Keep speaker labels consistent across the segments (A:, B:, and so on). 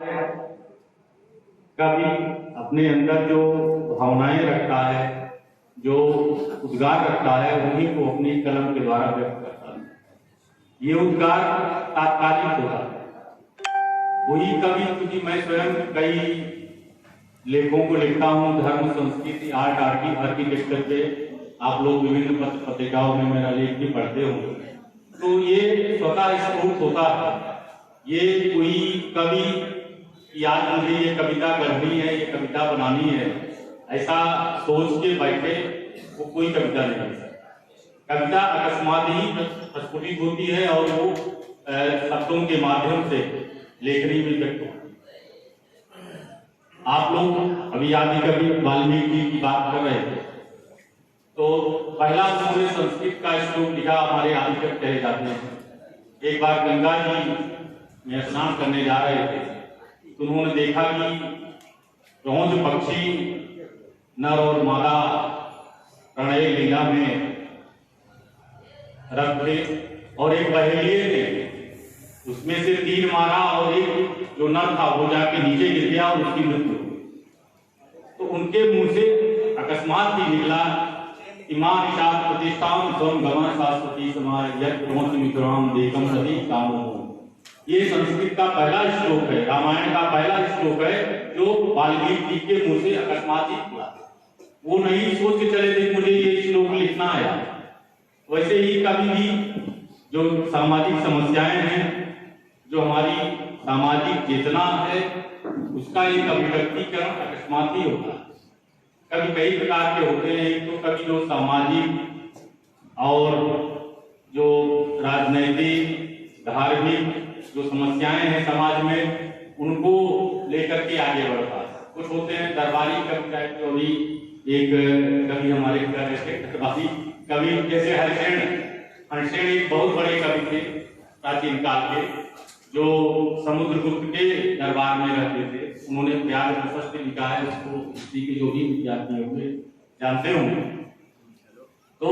A: कवि अपने अंदर जो भावनाएं रखता है, जो उद्गार रखता है, उन्हीं को अपनी कलम के द्वारा व्यक्त करता है। ये उद्गार तात्कालिक होता है। वही कवि, क्योंकि मैं स्वयं कई लेखों को लिखता हूँ धर्म, संस्कृति, आर्किटेक्चर पे, आप लोग विभिन्न पत्र पत्रिकाओं में मेरा लेख भी पढ़ते होंगे, तो ये स्वतः स्फूर्त होता है। ये कोई कवि याद मुझे ये कविता करनी है, ये कविता बनानी है, ऐसा सोच के बैठे वो कोई कविता नहीं है। कविता अकस्मात ही प्रस्फुटित होती है और वो शब्दों के माध्यम से लेखनी में व्यक्त होती है। आप लोग अभी आदि कवि वाल्मीकि की बात कर रहे थे, तो पहला उन्होंने संस्कृत का श्लोक लिखा, हमारे आदि कवि कहे जाते हैं। एक बार गंगा जी में स्नान करने जा रहे थे, तो उन्होंने देखा कि रोज पक्षी नर और मादा प्रणय लीला में रख थे, और एक बहेलिए ने उसमें से तीर मारा और एक जो नर था वो जाके नीचे गिर गया और उसकी मृत्यु हो गई। तो उनके मुंह से अकस्मात ही निकला, इमान शास्त्र प्रतिष्ठाम स्वयं गमन शास्त्रती समाज यज्ञ मित्राम देखम सदी कामो। ये संस्कृत का पहला श्लोक है, रामायण का पहला श्लोक है, जो वाल्मीकि के मुंह से अकस्मात ही निकला। वो नहीं सोच के चले थे मुझे ये श्लोक लिखना है। वैसे ही कभी भी जो सामाजिक समस्याएं हैं, जो हमारी सामाजिक चेतना है, उसका एक अभिव्यक्तिकरण अकस्मात ही होता है। कभी कई प्रकार के होते हैं। तो कभी जो सामाजिक और जो राजनैतिक, धार्मिक जो समस्याएं हैं समाज में, उनको लेकर के आगे बढ़ता है। कुछ होते हैं दरबारी कविता, जो भी एक कवि हमारे कह रहे थे दरबारी कवि, जैसे हरिसेन एक बहुत बड़े कवि थे प्राचीन काल के, जो समुद्रगुप्त के दरबार में रहते थे। उन्होंने प्यार प्रशस्त लिखा है, उसको हिस्ट्री के जो भी विद्यार्थी होंगे जानते होंगे। तो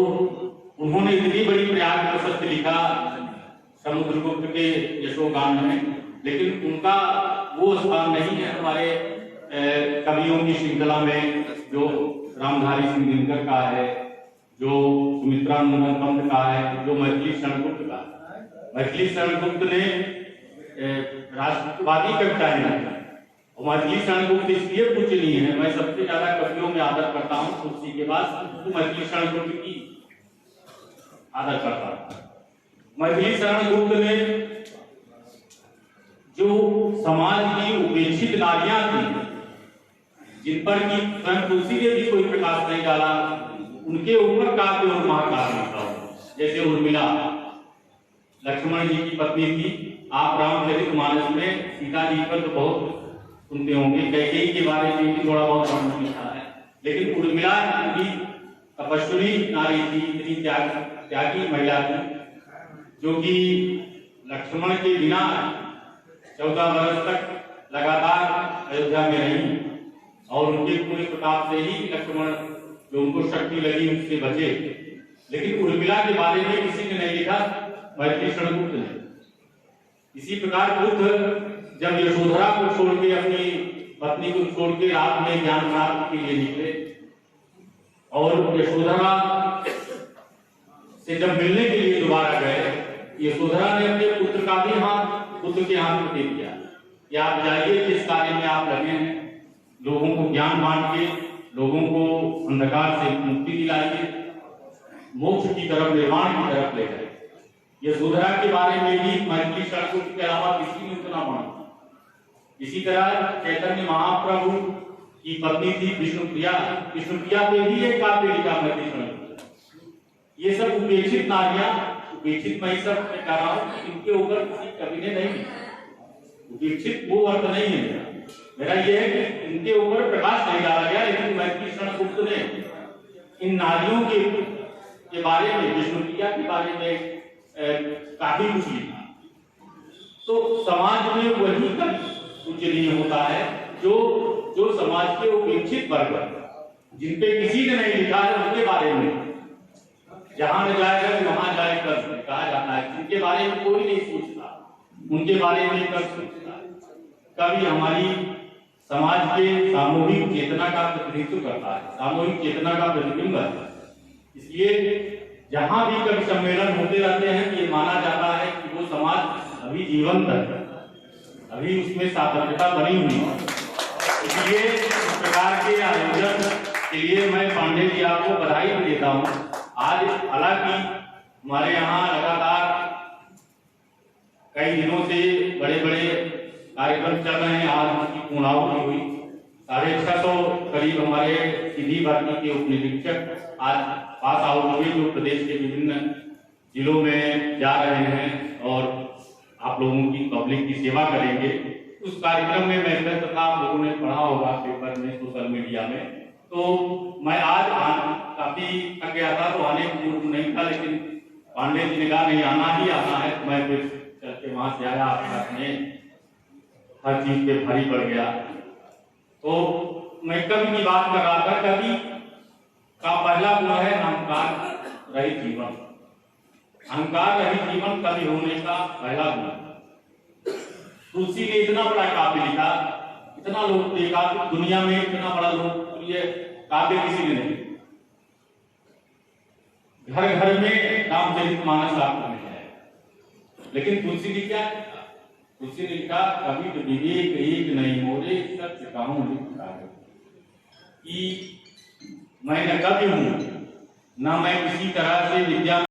A: उन्होंने इतनी बड़ी प्यार प्रशस्त लिखा समुद्रगुप्त के यशोगान में, लेकिन उनका वो स्थान नहीं है हमारे कवियों की श्रृंखला में, जो रामधारी सिंह दिनकर का है, जो सुमित्रा नंदन पंत का है, जो मैथिली शरण गुप्त का है। मैथिली शरण गुप्त ने राष्ट्रवादी कविताएं लिखी, और मैथिली शरण गुप्त इसलिए पूजनीय है, मैं सबसे ज्यादा कवियों में आदर करता हूँ तुलसी के बाद, तो मैथिली शरण गुप्त की आदर करता हूँ। मैथिली शरण गुप्त ने जो समाज की उपेक्षित नारियां थी, जिन पर की स्वयं तुलसी ने भी कोई प्रकाश नहीं डाला, उनके ऊपर काव्य और महाकाव्य लिखा। जैसे उर्मिला लक्ष्मण जी की पत्नी थी। आप रामचरितमानस में सीता जी पर तो बहुत सुनते होंगे, कैकेयी के बारे में भी थोड़ा बहुत वर्णन लिखा है, लेकिन उर्मिला भी तपस्वी नारी थी, इतनी त्यागी महिला थी, जो कि लक्ष्मण के बिना 14 वर्ष तक लगातार अयोध्या में रही, और उनके पूरे प्रताप से ही लक्ष्मण जो उनको शक्ति लगी उससे बचे। लेकिन उर्मिला के बारे में किसी ने नहीं लिखा, मैथिली शरण गुप्त ने। इसी प्रकार बुद्ध जब यशोधरा को छोड़ के, अपनी पत्नी को छोड़ के रात में ज्ञान प्राप्ति के लिए निकले, और यशोधरा से जब मिलने के लिए दोबारा गए, यशोधरा ने अपने पुत्र का भी हाथ पुत्र के हाथ में दे दिया कि आप जाइए, जिस कार्य में आप लगे हैं, लोगों को ज्ञान बांट के, लोगों को अंधकार से मुक्ति दिलाइए, मोक्ष की तरफ, निर्वाण की तरफ ले जाए। यशोधरा के बारे में भी मैथिली शरण गुप्त के अलावा किसी ने उतना माना। इसी तरह चैतन्य महाप्रभु की पत्नी थी विष्णुप्रिया, विष्णुप्रिया पे भी एक काव्य लिखा मैथिली शरण गुप्त। ये सब उपेक्षित नारियां, उपेक्षित मैं सब कह रहा हूं, इनके ऊपर किसी कवि ने नहीं लिखा। उपेक्षित वो अर्थ नहीं है मेरा, ये है कि इनके ऊपर प्रकाश नहीं डाला गया। लेकिन मैथिली शरण गुप्त ने इन नारियों के बारे में, विष्णुप्रिया के बारे में काफी कुछ लिखा। तो समाज में वही पूजनीय होता है जो समाज के उपेक्षित वर्ग, जिनपे किसी ने नहीं लिखा है, उनके बारे में जहां न जाए वहां जाए कर कहा जाता है। जिनके बारे में कोई नहीं सोचता, उनके बारे में कर सोचता है। कवि हमारी समाज के सामूहिक चेतना का प्रतिनिधित्व करता है, सामूहिक चेतना का प्रतिबिंब है। इसलिए जहां भी कवि सम्मेलन होते रहते हैं, ये माना जाता है कि वो समाज अभी जीवंत है, अभी उसमें सार्थकता बनी हुई है। इसलिए इस प्रकार के आयोजन के लिए मैं पांडे जी आपको बधाई भी देता हूँ। आज हालांकि हमारे यहाँ लगातार कई दिनों से बड़े बड़े कार्यक्रम चल रहे हैं। आज उनकी पूर्णाहुति हुई। 650 करीब हमारे सीधी भर्ती के उप निरीक्षक आज पास आउट हुए, जो प्रदेश के विभिन्न जिलों में जा रहे हैं और आप लोगों की पब्लिक की सेवा करेंगे। उस कार्यक्रम में मैं तथा आप लोगों ने पढ़ा होगा पेपर में, सोशल मीडिया में। तो मैं आज काफी थक गया था, तो आने की मूड नहीं था, लेकिन पांडे जी ने कहा नहीं आना ही आना है, तो मैं फिर चल के वहां से आया। अपने हर चीज पे भारी पड़ गया। तो मैं कवि की बात कर रहा था। कवि का पहला गुण है अहंकार रहित जीवन। अहंकार रहित जीवन कवि होने का पहला गुण। तुलसी ने इतना बड़ा काव्य लिखा, इतना लोकप्रिय काव्य, दुनिया में इतना बड़ा लोकप्रिय काव्य किसी ने नहीं। घर घर में रामचरितमानस आपको मिल जाएगा। लेकिन तुलसी ने क्या लिखा? तुलसी ने लिखा, कवि तो विवेक एक नहीं मोरे, सत्य कहूं लिखा है कि मैं न कवि हूं, न मैं किसी तरह से विद्या